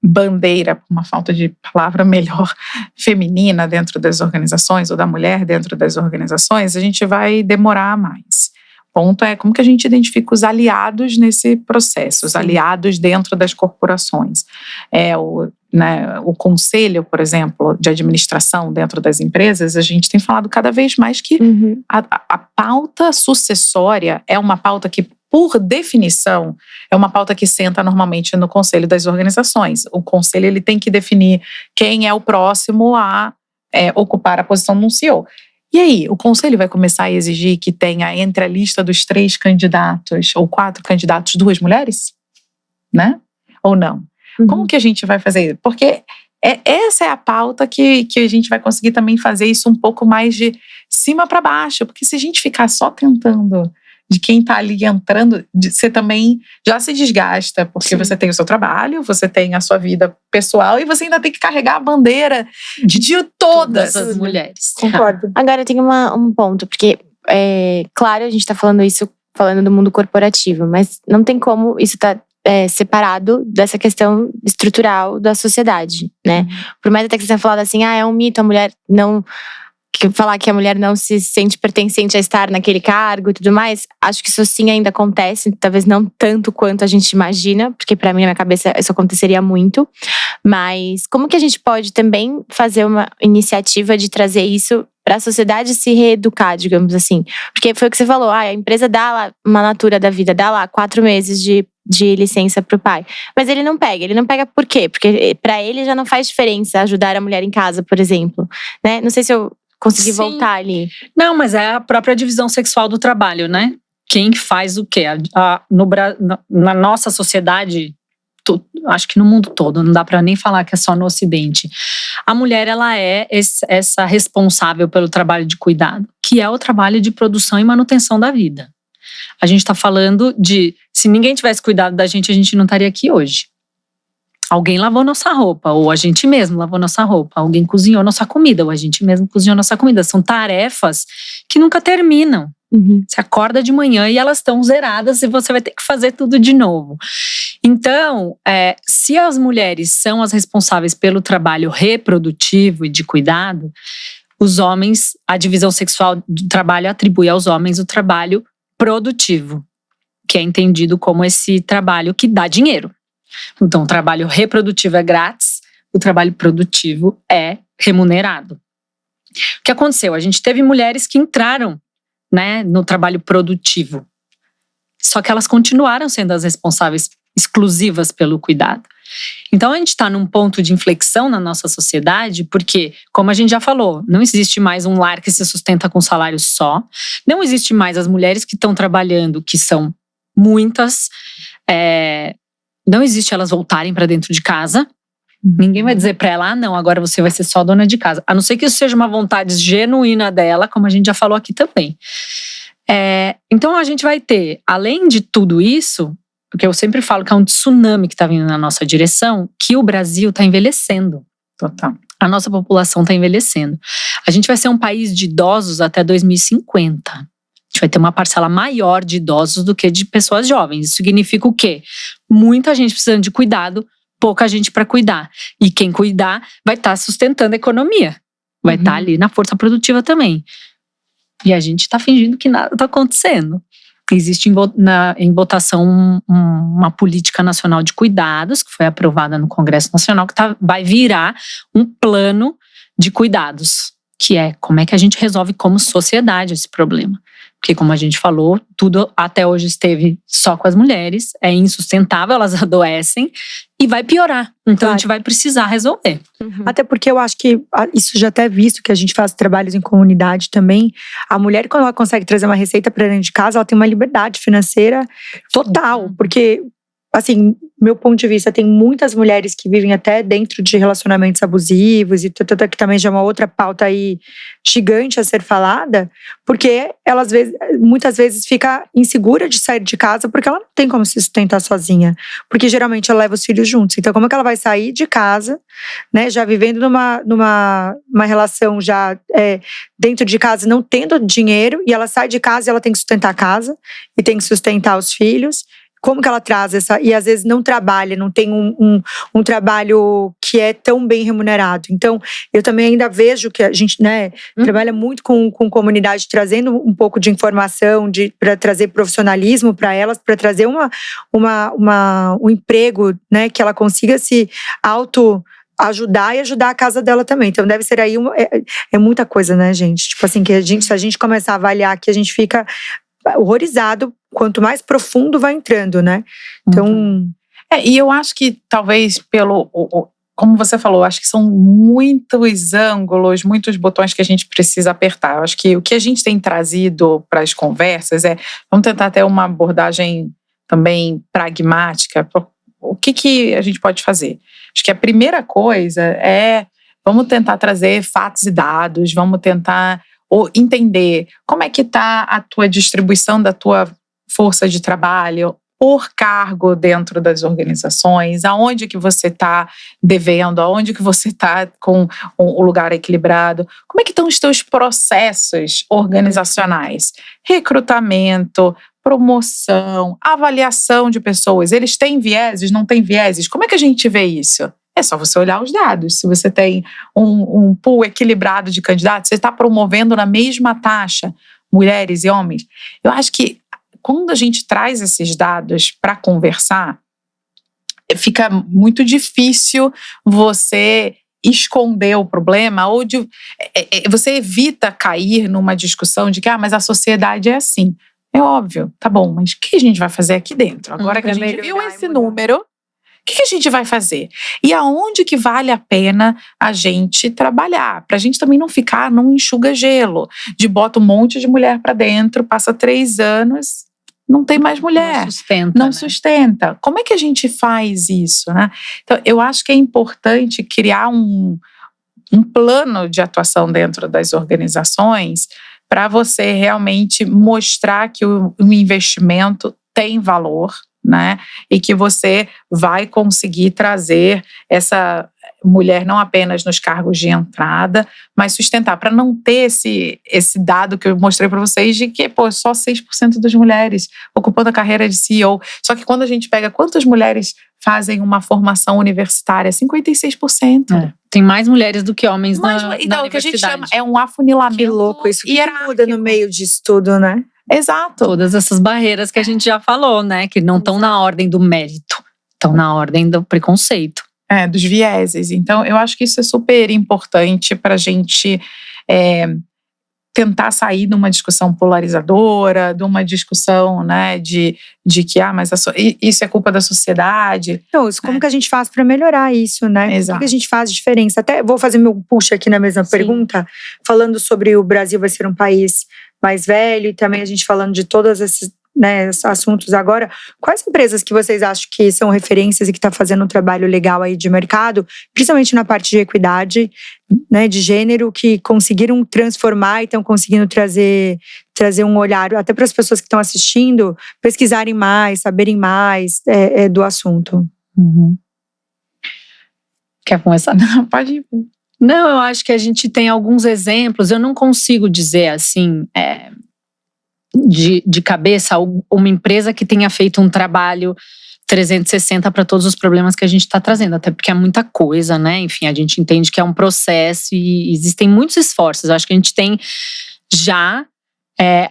bandeira, por uma falta de palavra melhor, feminina dentro das organizações, ou da mulher dentro das organizações, a gente vai demorar mais. O ponto é como que a gente identifica os aliados nesse processo, os aliados dentro das corporações. O conselho, por exemplo, de administração dentro das empresas, a gente tem falado cada vez mais que a pauta sucessória é uma pauta que, por definição, é uma pauta que senta normalmente no conselho das organizações. O conselho ele tem que definir quem é o próximo a ocupar a posição de um CEO. E aí, o conselho vai começar a exigir que tenha entre a lista dos 3 candidatos ou 4 candidatos 2 mulheres? Né? Ou não? Como que a gente vai fazer? Porque essa é a pauta que a gente vai conseguir também fazer isso um pouco mais de cima para baixo. Porque se a gente ficar só tentando de quem está ali entrando, você também já se desgasta, porque você tem o seu trabalho, você tem a sua vida pessoal e você ainda tem que carregar a bandeira de todas as mulheres. Concordo. Agora eu tenho um ponto, porque claro, a gente está falando isso falando do mundo corporativo, mas não tem como isso estar separado dessa questão estrutural da sociedade, né? Por mais até que você tenha falado assim, é um mito, a mulher não... falar que a mulher não se sente pertencente a estar naquele cargo e tudo mais, acho que isso sim ainda acontece, talvez não tanto quanto a gente imagina, porque para mim, na minha cabeça, isso aconteceria muito. Mas como que a gente pode também fazer uma iniciativa de trazer isso para a sociedade se reeducar, digamos assim? Porque foi o que você falou, a empresa dá lá uma natura da vida, dá lá 4 meses de licença para o pai. Mas ele não pega por quê? Porque para ele já não faz diferença ajudar a mulher em casa, por exemplo, né? Não sei se eu consegui voltar ali. Não, mas é a própria divisão sexual do trabalho, né? Quem faz o quê? Na nossa sociedade, acho que no mundo todo, não dá para nem falar que é só no Ocidente. A mulher, ela é essa responsável pelo trabalho de cuidado, que é o trabalho de produção e manutenção da vida. A gente está falando de, se ninguém tivesse cuidado da gente, a gente não estaria aqui hoje. Alguém lavou nossa roupa, ou a gente mesmo lavou nossa roupa. Alguém cozinhou nossa comida, ou a gente mesmo cozinhou nossa comida. São tarefas que nunca terminam. Você acorda de manhã e elas estão zeradas e você vai ter que fazer tudo de novo. Então, se as mulheres são as responsáveis pelo trabalho reprodutivo e de cuidado, os homens, a divisão sexual do trabalho atribui aos homens o trabalho produtivo, que é entendido como esse trabalho que dá dinheiro. Então, o trabalho reprodutivo é grátis, o trabalho produtivo é remunerado. O que aconteceu? A gente teve mulheres que entraram, né, no trabalho produtivo, só que elas continuaram sendo as responsáveis exclusivas pelo cuidado. Então, a gente está num ponto de inflexão na nossa sociedade, porque, como a gente já falou, não existe mais um lar que se sustenta com salário só, não existe mais as mulheres que estão trabalhando, que são muitas, não existe elas voltarem para dentro de casa. Ninguém vai dizer para ela, não, agora você vai ser só dona de casa. A não ser que isso seja uma vontade genuína dela, como a gente já falou aqui também. Então a gente vai ter, além de tudo isso, porque eu sempre falo que é um tsunami que está vindo na nossa direção, que o Brasil está envelhecendo. Total. A nossa população está envelhecendo. A gente vai ser um país de idosos até 2050. A gente vai ter uma parcela maior de idosos do que de pessoas jovens. Isso significa o quê? Muita gente precisando de cuidado pouca gente para cuidar. E quem cuidar vai estar sustentando a economia. Vai estar ali na força produtiva também. E a gente está fingindo que nada está acontecendo. Existe em votação uma política nacional de cuidados, que foi aprovada no Congresso Nacional, que vai virar um plano de cuidados, que é como é que a gente resolve como sociedade esse problema. Porque, como a gente falou, tudo até hoje esteve só com as mulheres, é insustentável, elas adoecem e vai piorar. Então, a gente vai precisar resolver. Até porque eu acho que, isso já até visto, que a gente faz trabalhos em comunidade também, a mulher, quando ela consegue trazer uma receita para dentro de casa, ela tem uma liberdade financeira total. Porque, assim, meu ponto de vista, tem muitas mulheres que vivem até dentro de relacionamentos abusivos, e que também já é uma outra pauta aí gigante a ser falada, porque elas muitas vezes fica insegura de sair de casa porque ela não tem como se sustentar sozinha, porque geralmente ela leva os filhos juntos. Então, como é que ela vai sair de casa, né, já vivendo numa relação já dentro de casa, não tendo dinheiro, e ela sai de casa e ela tem que sustentar a casa e tem que sustentar os filhos? Como que ela traz essa... E às vezes não trabalha, não tem um trabalho que é tão bem remunerado. Então, eu também ainda vejo que a gente, né, trabalha muito com comunidade, trazendo um pouco de informação, para trazer profissionalismo para elas, para trazer um emprego, né, que ela consiga se ajudar e ajudar a casa dela também. Então deve ser aí muita coisa, né, gente? Tipo assim, se a gente começar a avaliar aqui, a gente fica horrorizado quanto mais profundo vai entrando, né? Então... E eu acho que talvez como você falou, acho que são muitos ângulos, muitos botões que a gente precisa apertar. Eu acho que o que a gente tem trazido para as conversas vamos tentar ter uma abordagem também pragmática. O que a gente pode fazer? Acho que a primeira coisa vamos tentar trazer fatos e dados, vamos tentar entender como é que está a tua distribuição da tua força de trabalho por cargo dentro das organizações, aonde que você está devendo, aonde que você está com o lugar equilibrado, como é que estão os teus processos organizacionais, recrutamento, promoção, avaliação de pessoas, eles têm vieses, não têm vieses, como é que a gente vê isso? É só você olhar os dados. Se você tem um pool equilibrado de candidatos, você está promovendo na mesma taxa mulheres e homens. Eu acho que quando a gente traz esses dados para conversar, fica muito difícil você esconder o problema ou você evita cair numa discussão de que mas a sociedade é assim. É óbvio, tá bom, mas o que a gente vai fazer aqui dentro? Agora que a gente viu esse número, o que a gente vai fazer? E aonde que vale a pena a gente trabalhar? Pra gente também não ficar num enxuga-gelo, de bota um monte de mulher pra dentro, passa 3 anos, não tem mais mulher. Não sustenta. Como é que a gente faz isso, né? Então, eu acho que é importante criar um plano de atuação dentro das organizações para você realmente mostrar que o investimento tem valor, né? E que você vai conseguir trazer essa mulher não apenas nos cargos de entrada, mas sustentar, para não ter esse dado que eu mostrei para vocês de que só 6% das mulheres ocupando a carreira de CEO. Só que quando a gente pega quantas mulheres fazem uma formação universitária, 56%. Tem mais mulheres do que homens na universidade. Então, o que a gente chama é um afunilamento. Que louco isso, que muda no meio disso tudo, né? Exato. Todas essas barreiras que a gente já falou, né? Que não estão na ordem do mérito, estão na ordem do preconceito. Dos vieses. Então, eu acho que isso é super importante para a gente tentar sair de uma discussão polarizadora, de uma discussão, né, de que mas isso é culpa da sociedade. Então, como que a gente faz para melhorar isso, né? Exato. O que a gente faz de diferença? Até vou fazer meu push aqui na mesma pergunta, falando sobre o Brasil vai ser um país mais velho, e também a gente falando de todos esses, né, assuntos agora. Quais empresas que vocês acham que são referências e que estão fazendo um trabalho legal aí de mercado, principalmente na parte de equidade, né, de gênero, que conseguiram transformar e estão conseguindo trazer um olhar até para as pessoas que estão assistindo, pesquisarem mais, saberem mais do assunto? Quer começar? Não, pode ir. Não, eu acho que a gente tem alguns exemplos. Eu não consigo dizer assim, de cabeça, uma empresa que tenha feito um trabalho 360 para todos os problemas que a gente está trazendo, até porque é muita coisa, né? Enfim, a gente entende que é um processo e existem muitos esforços. Eu acho que a gente tem já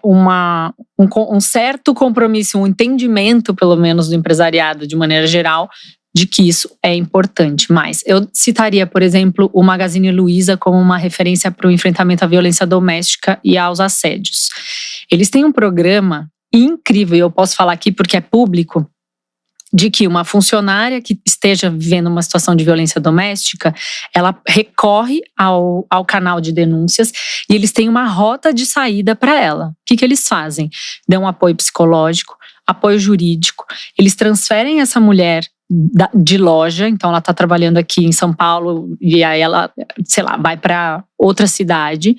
um certo compromisso, um entendimento, pelo menos, do empresariado de maneira geral, de que isso é importante. Mas eu citaria, por exemplo, o Magazine Luiza como uma referência para o enfrentamento à violência doméstica e aos assédios. Eles têm um programa incrível, e eu posso falar aqui porque é público, de que uma funcionária que esteja vivendo uma situação de violência doméstica, ela recorre ao canal de denúncias e eles têm uma rota de saída para ela. O que eles fazem? Dão apoio psicológico, apoio jurídico, eles transferem essa mulher de loja, então ela está trabalhando aqui em São Paulo e aí ela, sei lá, vai para outra cidade.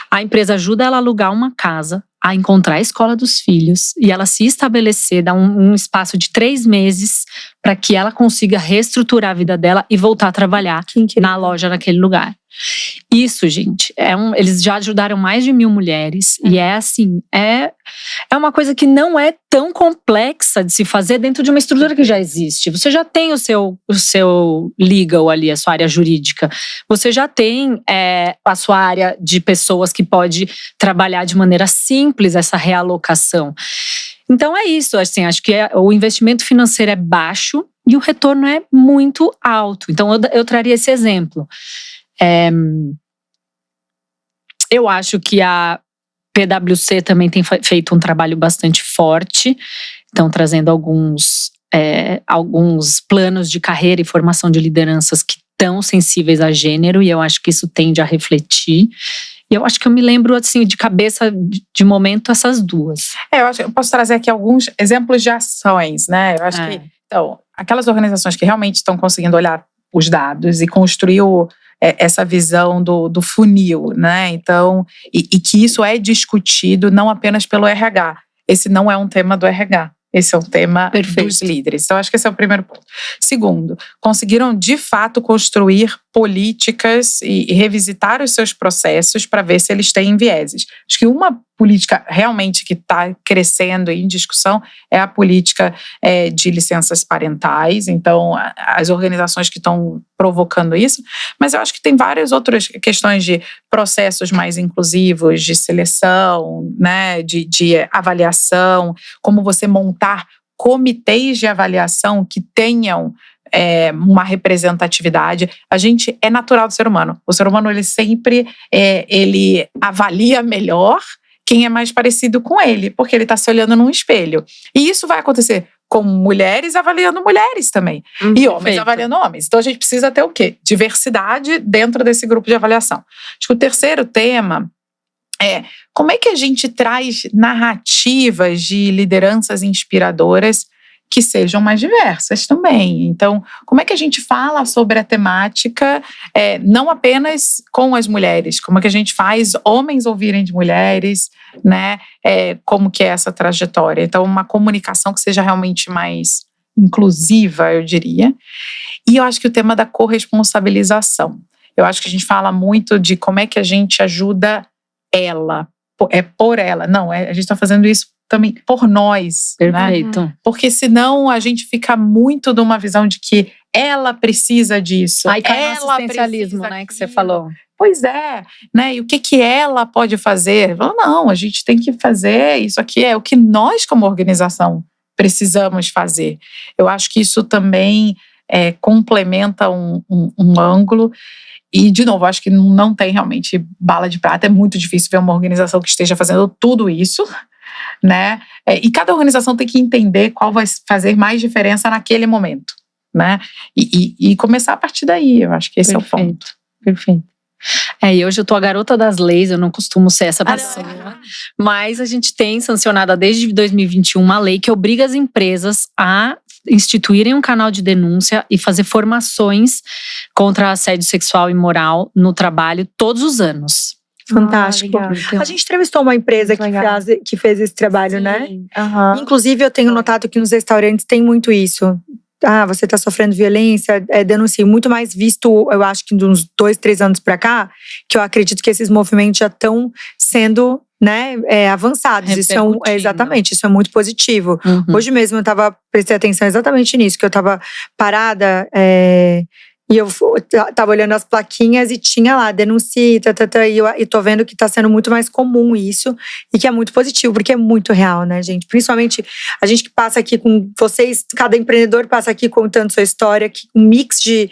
A empresa ajuda ela a alugar uma casa, a encontrar a escola dos filhos e ela se estabelecer, dá um espaço de 3 meses para que ela consiga reestruturar a vida dela e voltar a trabalhar na loja naquele lugar. Isso, gente, eles já ajudaram mais de 1.000 mulheres e é uma coisa que não é tão complexa de se fazer dentro de uma estrutura que já existe. Você já tem o seu legal ali, a sua área jurídica. Você já tem a sua área de pessoas que pode trabalhar de maneira simples essa realocação. Então é isso, assim, acho que o investimento financeiro é baixo e o retorno é muito alto. Então eu traria esse exemplo. Eu acho que a PwC também tem feito um trabalho bastante forte, estão trazendo alguns planos de carreira e formação de lideranças que estão sensíveis a gênero, e eu acho que isso tende a refletir. E eu acho que eu me lembro, assim, de cabeça, de momento, essas duas. Eu acho que eu posso trazer aqui alguns exemplos de ações, né? Eu acho que, então, aquelas organizações que realmente estão conseguindo olhar os dados e construir essa visão do funil, né? Então, e que isso é discutido não apenas pelo RH. Esse não é um tema do RH. Esse é um tema dos líderes. Então, acho que esse é o primeiro ponto. Segundo, conseguiram de fato construir políticas e revisitar os seus processos para ver se eles têm vieses. Acho que uma política realmente que está crescendo em discussão é a política de licenças parentais. Então, as organizações que estão provocando isso. Mas eu acho que tem várias outras questões de processos mais inclusivos, de seleção, né, de avaliação, como você montar comitês de avaliação que tenham uma representatividade. A gente é natural do ser humano. O ser humano, ele sempre ele avalia melhor quem é mais parecido com ele, porque ele está se olhando num espelho. E isso vai acontecer com mulheres avaliando mulheres também. E homens avaliando homens. Então a gente precisa ter o quê? Diversidade dentro desse grupo de avaliação. Acho que o terceiro tema é como é que a gente traz narrativas de lideranças inspiradoras que sejam mais diversas também. Então, como é que a gente fala sobre a temática, não apenas com as mulheres, como é que a gente faz homens ouvirem de mulheres, né? Como que é essa trajetória. Então, uma comunicação que seja realmente mais inclusiva, eu diria. E eu acho que o tema da corresponsabilização. Eu acho que a gente fala muito de como é que a gente ajuda ela, por ela. Não, a gente está fazendo isso também por nós. Perfeito. Né? Porque senão a gente fica muito numa visão de que ela precisa disso. Aí cai no assistencialismo, né, que você falou. Pois é, né? E o que ela pode fazer? Não, a gente tem que fazer, isso aqui é o que nós como organização precisamos fazer. Eu acho que isso também complementa um ângulo. E, de novo, acho que não tem realmente bala de prata. É muito difícil ver uma organização que esteja fazendo tudo isso, né? E cada organização tem que entender qual vai fazer mais diferença naquele momento, né? E começar a partir daí. Eu acho que esse é o ponto. Perfeito. E hoje eu tô a garota das leis, eu não costumo ser essa pessoa. Mas a gente tem sancionada desde 2021 uma lei que obriga as empresas a instituírem um canal de denúncia e fazer formações contra assédio sexual e moral no trabalho todos os anos. Fantástico. A gente entrevistou uma empresa que fez esse trabalho, sim, né? Uhum. Inclusive, eu tenho notado que nos restaurantes tem muito isso. Você está sofrendo violência, denuncie. Muito mais visto, eu acho que de uns 2, 3 anos para cá, que eu acredito que esses movimentos já estão sendo né, avançados. Isso exatamente, isso é muito positivo. Uhum. Hoje mesmo eu prestei atenção exatamente nisso, que eu tava parada e eu tava olhando as plaquinhas e tinha lá, denuncie, e tô vendo que tá sendo muito mais comum isso, e que é muito positivo, porque é muito real, né, gente? Principalmente a gente que passa aqui com vocês, cada empreendedor passa aqui contando sua história, um mix de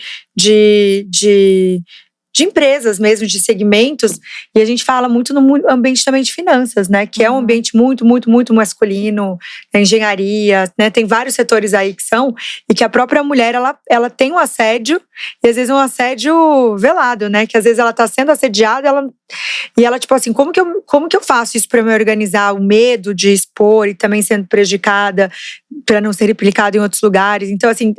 empresas mesmo, de segmentos, e a gente fala muito no ambiente também de finanças, né? Que é um ambiente muito, muito, muito masculino, engenharia, né? Tem vários setores aí que são, e que a própria mulher, ela tem um assédio, e às vezes um assédio velado, né? Que às vezes ela tá sendo assediada, e ela tipo assim, como que eu faço isso para me organizar? O medo de expor e também sendo prejudicada, para não ser replicado em outros lugares. Então, assim,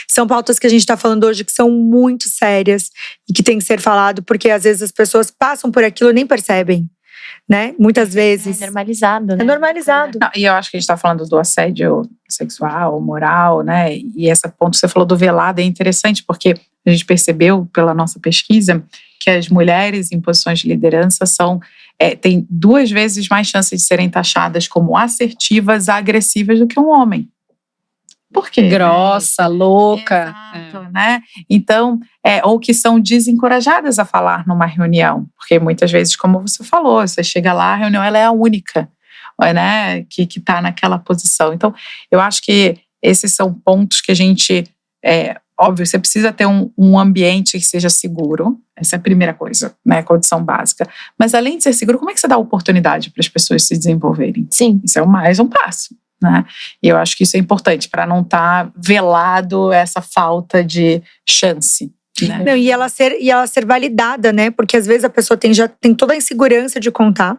são pautas que a gente tá falando hoje que são muito sérias e que tem que ser falado, porque às vezes as pessoas passam por aquilo e nem percebem, né? Muitas vezes. É normalizado, né? É normalizado. Não, e eu acho que a gente está falando do assédio sexual, moral, né? E esse ponto que você falou do velado é interessante, porque a gente percebeu pela nossa pesquisa que as mulheres em posições de liderança têm 2 vezes mais chances de serem taxadas como assertivas, agressivas do que um homem. Por quê? Grossa, louca. Exato, né? Então, ou que são desencorajadas a falar numa reunião. Porque muitas vezes, como você falou, você chega lá, a reunião ela é a única, né, que está naquela posição. Então, eu acho que esses são pontos que a gente… óbvio, você precisa ter um ambiente que seja seguro. Essa é a primeira coisa, né? Condição básica. Mas além de ser seguro, como é que você dá oportunidade para as pessoas se desenvolverem? Sim. Isso é mais um passo, né? E eu acho que isso é importante para não estar velado essa falta de chance. Né? Não, e ela ser validada, né? Porque às vezes a pessoa já tem toda a insegurança de contar,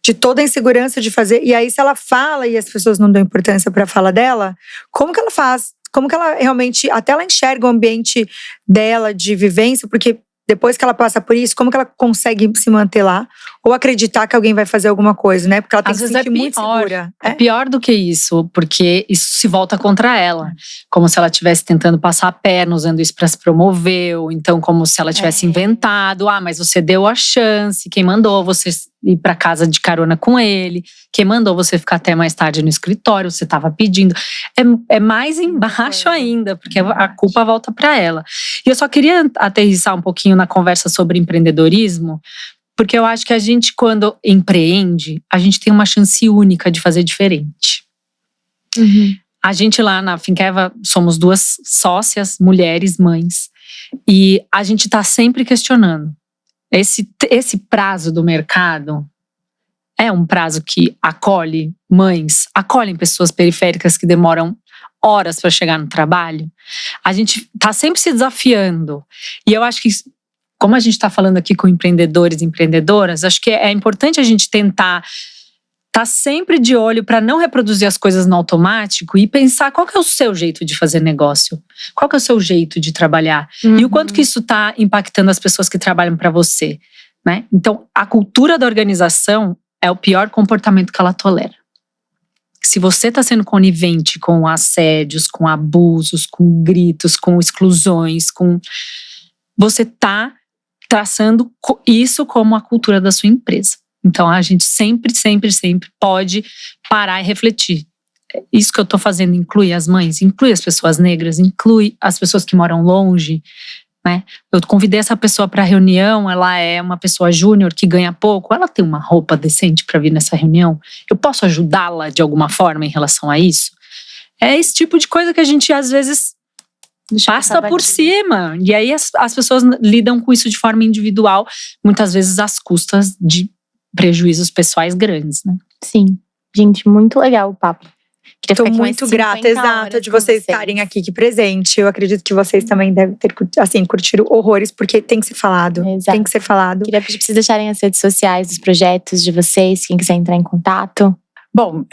de toda a insegurança de fazer. E aí, se ela fala e as pessoas não dão importância para a fala dela, como que ela faz? Como que ela realmente, até ela enxerga o ambiente dela de vivência, porque depois que ela passa por isso, como que ela consegue se manter lá? Ou acreditar que alguém vai fazer alguma coisa, né? Porque ela tem Às que se vezes sentir muito segura. É pior do que isso, porque isso se volta contra ela. Como se ela estivesse tentando passar a perna, usando isso para se promover. Ou então como se ela tivesse inventado. Mas você deu a chance. Quem mandou você ir para casa de carona com ele? Quem mandou você ficar até mais tarde no escritório? Você estava pedindo. É mais embaixo ainda, porque a culpa volta para ela. E eu só queria aterrissar um pouquinho na conversa sobre empreendedorismo, porque eu acho que a gente, quando empreende, a gente tem uma chance única de fazer diferente. Uhum. A gente lá na Finkeva somos 2 sócias, mulheres, mães. E a gente está sempre questionando. Esse prazo do mercado é um prazo que acolhem pessoas periféricas que demoram horas para chegar no trabalho. A gente está sempre se desafiando. E eu acho que, como a gente está falando aqui com empreendedores e empreendedoras, acho que é importante a gente tentar estar sempre de olho para não reproduzir as coisas no automático e pensar qual que é o seu jeito de fazer negócio, qual que é o seu jeito de trabalhar e o quanto que isso está impactando as pessoas que trabalham para você, né? Então, a cultura da organização é o pior comportamento que ela tolera. Se você está sendo conivente com assédios, com abusos, com gritos, com exclusões, você está traçando isso como a cultura da sua empresa. Então, a gente sempre, sempre, sempre pode parar e refletir. Isso que eu estou fazendo inclui as mães, inclui as pessoas negras, inclui as pessoas que moram longe, né? Eu convidei essa pessoa para a reunião, ela é uma pessoa júnior que ganha pouco, ela tem uma roupa decente para vir nessa reunião? Eu posso ajudá-la de alguma forma em relação a isso? É esse tipo de coisa que a gente às vezes passa por cima. E aí as pessoas lidam com isso de forma individual, muitas vezes às custas de prejuízos pessoais grandes, né? Sim. Gente, muito legal o papo. Estou muito grata, exato, de vocês estarem aqui presente. Eu acredito que vocês também devem ter curtido horrores, porque tem que ser falado. Exato. Tem que ser falado. Queria pedir para vocês deixarem as redes sociais dos projetos de vocês, quem quiser entrar em contato. Bom,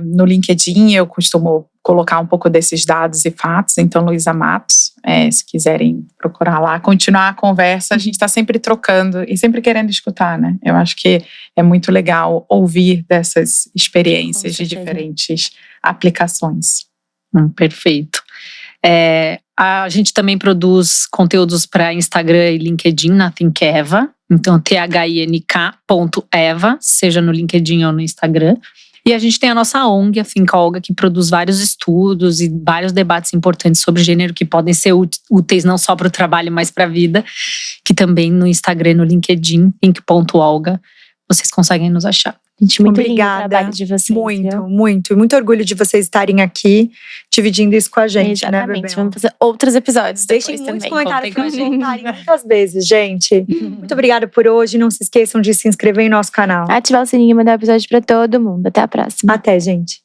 no LinkedIn eu costumo colocar um pouco desses dados e fatos, então Luísa Matos, se quiserem procurar lá, continuar a conversa, a gente está sempre trocando e sempre querendo escutar, né? Eu acho que é muito legal ouvir dessas experiências de diferentes aplicações. Perfeito. A gente também produz conteúdos para Instagram e LinkedIn na Finkeva, Então, think.eva, seja no LinkedIn ou no Instagram. E a gente tem a nossa ONG, a Finca Olga, que produz vários estudos e vários debates importantes sobre gênero que podem ser úteis não só para o trabalho, mas para a vida. Que também no Instagram, no LinkedIn, think.olga, vocês conseguem nos achar. Gente, muito lindo o Obrigada. trabalho de vocês. Muito, muito. E muito orgulho de vocês estarem aqui, dividindo isso com a gente, né, Bebel? Exatamente. Vamos fazer outros episódios Deixem depois muitos também. comentários pra Contem com a gente. voltarem muitas vezes, gente. Muito obrigada por hoje. Não se esqueçam de se inscrever em nosso canal. Ativar o sininho e mandar o episódio pra todo mundo. Até a próxima. Até, gente.